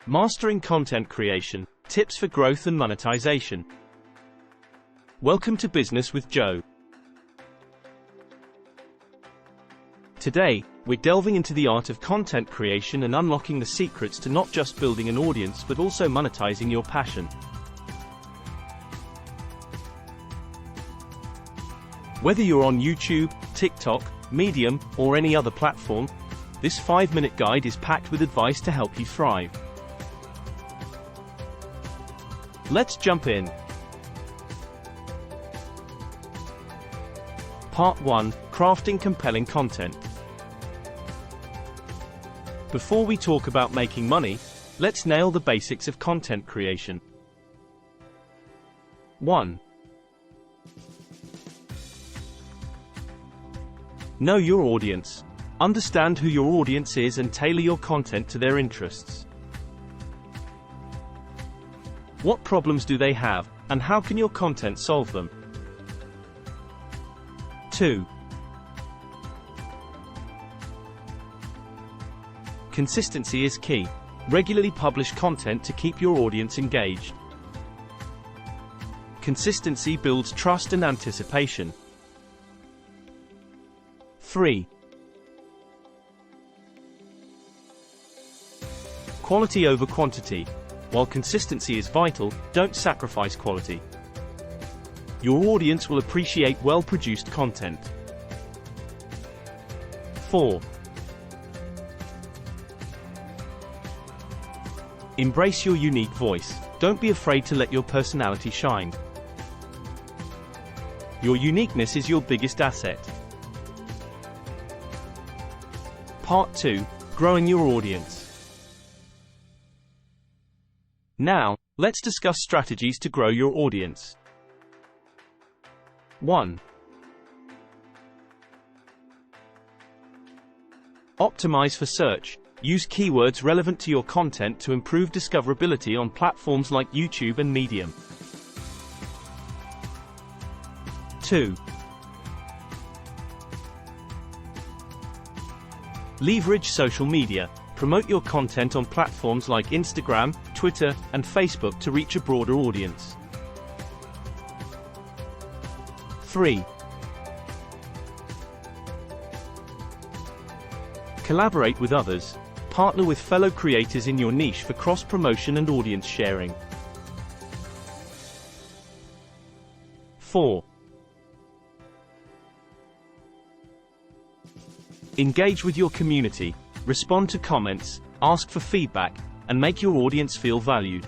Mastering Content Creation, Tips for Growth and Monetization. Welcome to Business with Joe. Today, we're delving into the art of content creation and unlocking the secrets to not just building an audience but also monetizing your passion. Whether you're on YouTube, TikTok, Medium, or any other platform, this 5-minute guide is packed with advice to help you thrive. Let's jump in. Part 1: Crafting Compelling Content. Before we talk about making money, let's nail the basics of content creation. 1. Know your audience. Understand who your audience is and tailor your content to their interests. What problems do they have, and how can your content solve them? 2. Consistency is key. Regularly publish content to keep your audience engaged. Consistency builds trust and anticipation. 3. Quality over quantity. While consistency is vital, don't sacrifice quality. Your audience will appreciate well-produced content. 4. Embrace your unique voice. Don't be afraid to let your personality shine. Your uniqueness is your biggest asset. Part 2: Growing your audience. Now, let's discuss strategies to grow your audience. 1. Optimize for search. Use keywords relevant to your content to improve discoverability on platforms like YouTube and Medium. 2. Leverage social media. Promote your content on platforms like Instagram, Twitter, and Facebook to reach a broader audience. 3. Collaborate with others. Partner with fellow creators in your niche for cross-promotion and audience sharing. 4. Engage with your community. Respond to comments, ask for feedback, and make your audience feel valued.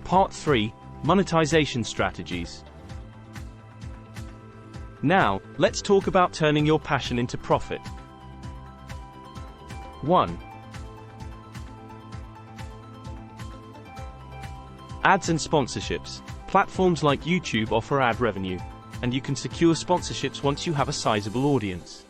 Part 3: Monetization Strategies. Now, let's talk about turning your passion into profit. 1. Ads and sponsorships. Platforms like YouTube offer ad revenue, and you can secure sponsorships once you have a sizable audience.